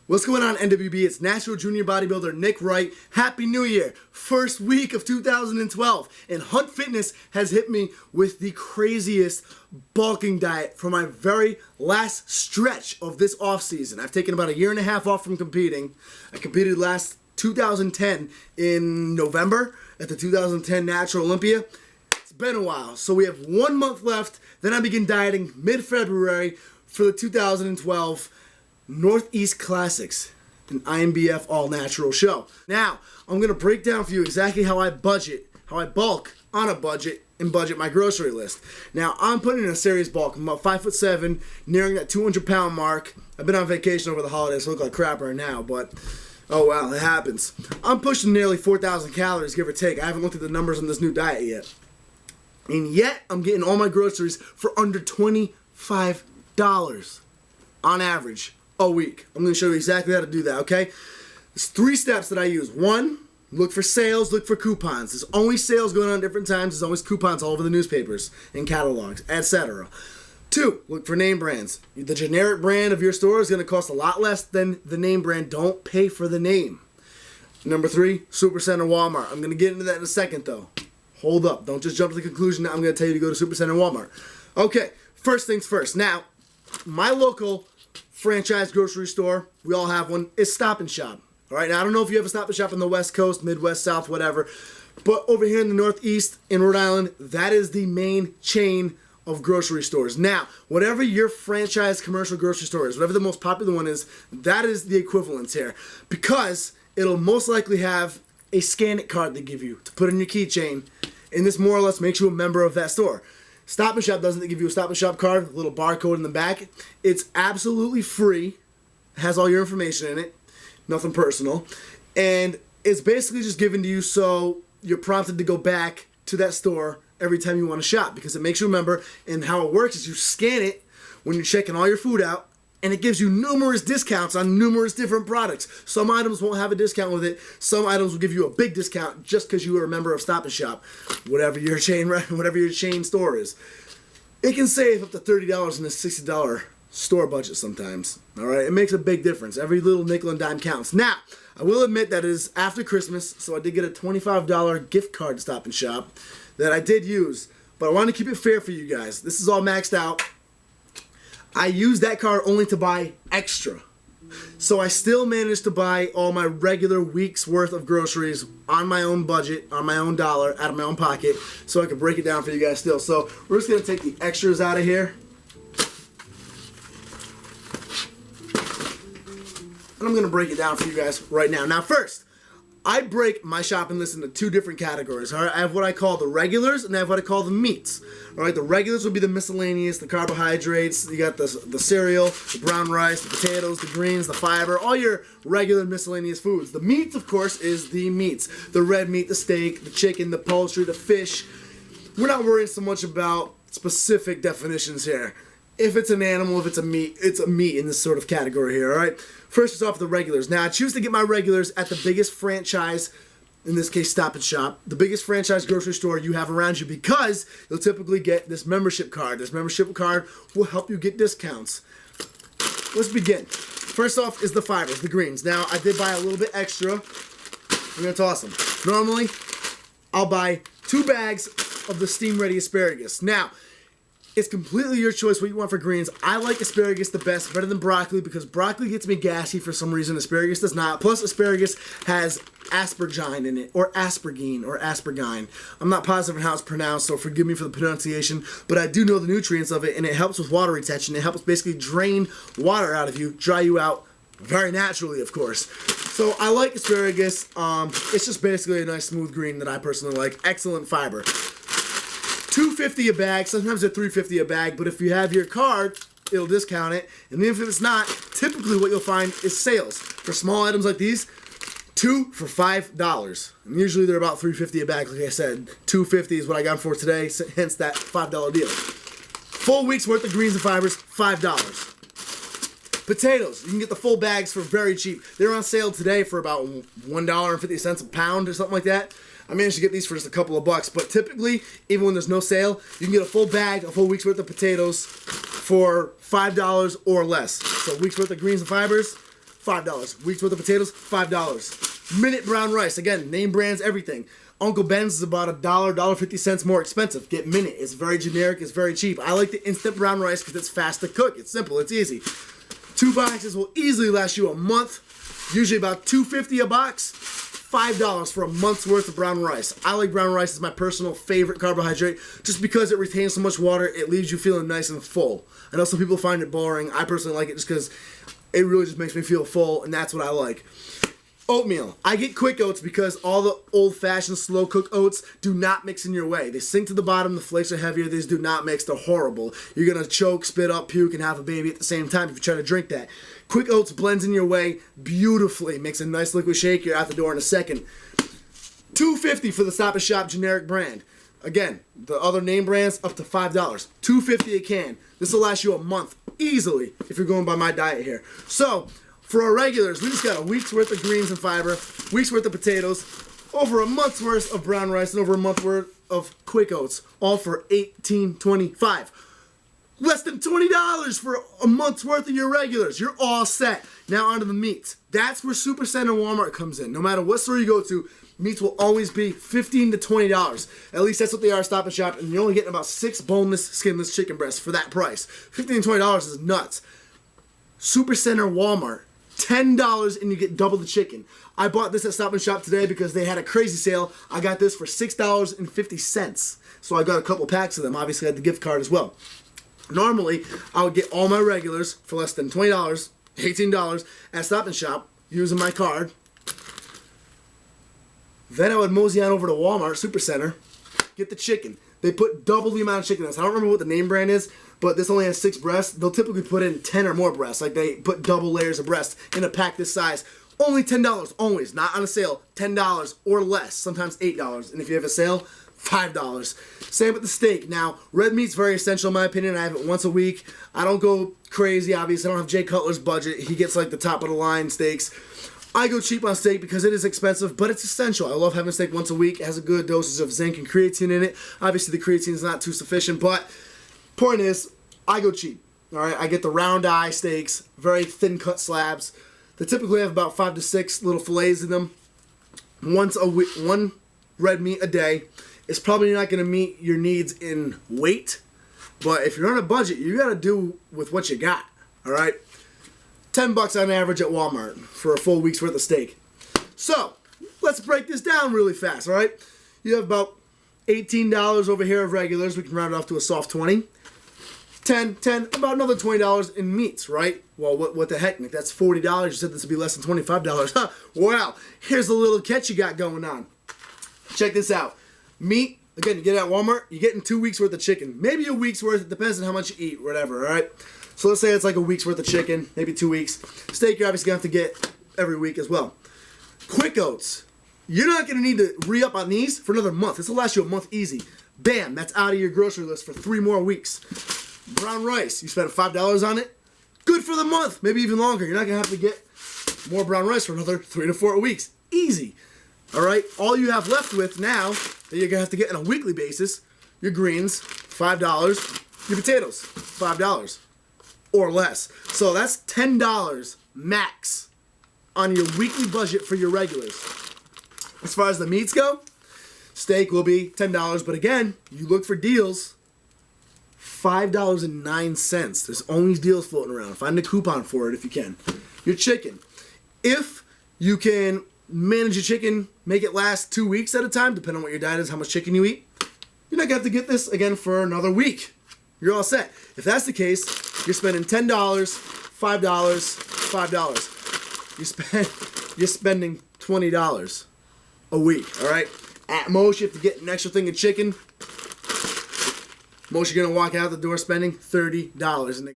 What's going on, NWB? It's National Junior Bodybuilder Nick Wright. Happy New Year! First week of 2012, and Hunt Fitness has hit me with the craziest bulking diet for my very last stretch of this off season. I've taken about a year and a half off from competing. I competed last 2010 in November at the 2010 Natural Olympia. It's been a while, so we have 1 month left. Then I begin dieting mid-February for the 2012 Northeast Classics, an IMBF all-natural show. Now, I'm going to break down for you exactly how I bulk on a budget and budget my grocery list. Now, I'm putting in a serious bulk. I'm about 5'7", nearing that 200-pound mark. I've been on vacation over the holidays, so I look like crap right now, but oh well, it happens. I'm pushing nearly 4,000 calories, give or take. I haven't looked at the numbers on this new diet yet. And yet, I'm getting all my groceries for under $25 on average a week. I'm going to show you exactly how to do that, okay? There's 3 steps that I use. 1, look for sales, look for coupons. There's always sales going on at different times. There's always coupons all over the newspapers and catalogs, etc. 2, look for name brands. The generic brand of your store is going to cost a lot less than the name brand. Don't pay for the name. Number 3, Supercenter, Walmart. I'm going to get into that in a second, though. Hold up. Don't just jump to the conclusion that I'm going to tell you to go to Supercenter and Walmart. Okay, first things first. Now, my local franchise grocery store, we all have one, is Stop & Shop. All right, now I don't know if you have a Stop & Shop on the West Coast, Midwest, South, whatever, but over here in the Northeast, in Rhode Island, that is the main chain of grocery stores. Now, whatever your franchise commercial grocery store is, whatever the most popular one is, that is the equivalent here, because it'll most likely have a scan it card they give you to put in your keychain, and this more or less makes you a member of that store. Stop & Shop doesn't give you a Stop & Shop card, a little barcode in the back. It's absolutely free, has all your information in it, nothing personal, and it's basically just given to you so you're prompted to go back to that store every time you want to shop, because it makes you a member. And how it works is you scan it when you're checking all your food out, and it gives you numerous discounts on numerous different products. Some items won't have a discount with it. Some items will give you a big discount just because you are a member of Stop & Shop, whatever your chain store is. It can save up to $30 in a $60 store budget sometimes. All right, it makes a big difference. Every little nickel and dime counts. Now, I will admit that it is after Christmas, so I did get a $25 gift card to Stop & Shop that I did use, but I want to keep it fair for you guys. This is all maxed out. I used that card only to buy extra. So I still managed to buy all my regular week's worth of groceries on my own budget, on my own dollar, out of my own pocket, so I could break it down for you guys still. So we're just going to take the extras out of here. And I'm going to break it down for you guys right now. Now first, I break my shopping list into 2 different categories. All right, I have what I call the regulars, and I have what I call the meats. All right, the regulars would be the miscellaneous, the carbohydrates. You got the cereal, the brown rice, the potatoes, the greens, the fiber, all your regular miscellaneous foods. The meats, of course, is the meats. The red meat, the steak, the chicken, the poultry, the fish. We're not worrying so much about specific definitions here. If it's an animal, if it's a meat in this sort of category here, all right? First is off the regulars. Now, I choose to get my regulars at the biggest franchise, in this case, Stop & Shop, the biggest franchise grocery store you have around you, because you'll typically get this membership card. This membership card will help you get discounts. Let's begin. First off is the fibers, the greens. Now, I did buy a little bit extra. I'm going to toss them. Normally, I'll buy 2 bags of the steam-ready asparagus. Now, it's completely your choice what you want for greens. I like asparagus the best, better than broccoli, because broccoli gets me gassy for some reason. Asparagus does not. Plus, asparagus has asparagine in it, or asparagine, or asparagine. I'm not positive on how it's pronounced, so forgive me for the pronunciation, but I do know the nutrients of it, and it helps with water retention. It helps basically drain water out of you, dry you out, very naturally, of course. So I like asparagus. It's just basically a nice smooth green that I personally like. Excellent fiber. $2.50 a bag, sometimes they're $3.50 a bag, but if you have your card, it'll discount it. And even if it's not, typically what you'll find is sales. For small items like these, 2 for $5. And usually they're about $3.50 a bag, like I said. $2.50 is what I got for today, hence that $5 deal. Full week's worth of greens and fibers, $5. Potatoes, you can get the full bags for very cheap. They're on sale today for about $1.50 a pound or something like that. I managed to get these for just a couple of bucks, but typically, even when there's no sale, you can get a full bag, a full week's worth of potatoes for $5 or less. So a week's worth of greens and fibers, $5. Week's worth of potatoes, $5. Minute brown rice, again, name brands, everything. Uncle Ben's is about $1.50 more expensive. Get Minute. It's very generic. It's very cheap. I like the instant brown rice because it's fast to cook. It's simple. It's easy. 2 boxes will easily last you a month. Usually about $2.50 a box. $5 for a month's worth of brown rice. I like brown rice as my personal favorite carbohydrate just because it retains so much water. It leaves you feeling nice and full. I know some people find it boring. I personally like it just because it really just makes me feel full, and that's what I like. Oatmeal. I get quick oats because all the old-fashioned slow-cook oats do not mix in your way. They sink to the bottom. The flakes are heavier. These do not mix. They're horrible. You're going to choke, spit up, puke, and have a baby at the same time if you try to drink that. Quick oats blends in your way beautifully. Makes a nice liquid shake. You're out the door in a second. $2.50 for the Stop & Shop generic brand. Again, the other name brands up to $5. $2.50 a can. This will last you a month easily if you're going by my diet here. So, for our regulars, we just got a week's worth of greens and fiber, week's worth of potatoes, over a month's worth of brown rice, and over a month's worth of quick oats, all for $18.25. Less than $20 for a month's worth of your regulars. You're all set. Now onto the meats. That's where Supercenter and Walmart comes in. No matter what store you go to, meats will always be $15 to $20. At least that's what they are at Stop & Shop, and you're only getting about 6 boneless, skinless chicken breasts for that price. $15 to $20 is nuts. Supercenter, Walmart, $10 and you get double the chicken. I bought this at Stop & Shop today because they had a crazy sale. I got this for $6.50. So I got a couple packs of them. Obviously I had the gift card as well. Normally, I would get all my regulars for less than $20, $18 at Stop & Shop using my card. Then I would mosey on over to Walmart, Supercenter, get the chicken. They put double the amount of chicken in this. I don't remember what the name brand is, but this only has 6 breasts. They'll typically put in 10 or more breasts. Like they put double layers of breast in a pack this size. Only $10, always, not on a sale. $10 or less, sometimes $8. And if you have a sale, $5. Same with the steak. Now, red meat's very essential in my opinion. I have it once a week. I don't go crazy, obviously. I don't have Jay Cutler's budget. He gets like the top of the line steaks. I go cheap on steak because it is expensive, but it's essential. I love having steak once a week. It has a good dosage of zinc and creatine in it. Obviously, the creatine is not too sufficient, but point is, I go cheap. All right, I get the round eye steaks, very thin cut slabs. They typically have about 5 to 6 little fillets in them. Once a week, one red meat a day. It's probably not going to meet your needs in weight, but if you're on a budget, you got to do with what you got. All right. $10 on average at Walmart for a full week's worth of steak. So, let's break this down really fast, all right? You have about $18 over here of regulars. We can round it off to a soft 20. 10, about another $20 in meats, right? Well, what the heck, Nick? That's $40. You said this would be less than $25. Huh? Well, here's a little catch you got going on. Check this out. Meat, again, you get it at Walmart, you're getting 2 weeks worth of chicken. Maybe a week's worth. It depends on how much you eat, whatever, all right? So let's say it's like a week's worth of chicken, maybe 2 weeks. Steak, you're obviously going to have to get every week as well. Quick oats. You're not going to need to re-up on these for another month. This will last you a month easy. Bam, that's out of your grocery list for 3 more weeks. Brown rice, you spent $5 on it. Good for the month, maybe even longer. You're not going to have to get more brown rice for another 3 to 4 weeks. Easy. All right, all you have left with now that you're going to have to get on a weekly basis, your greens, $5, your potatoes, $5. Or less. So that's $10 max on your weekly budget for your regulars. As far as the meats go, steak will be $10, but again, you look for deals, $5.09. There's always deals floating around. Find a coupon for it if you can. Your chicken. If you can manage your chicken, make it last 2 weeks at a time, depending on what your diet is, how much chicken you eat, you're not going to have to get this again for another week. You're all set. If that's the case, you're spending $10, $5, $5. You're spending $20 a week, all right? At most, you have to get an extra thing of chicken. Most, you're going to walk out the door spending $30.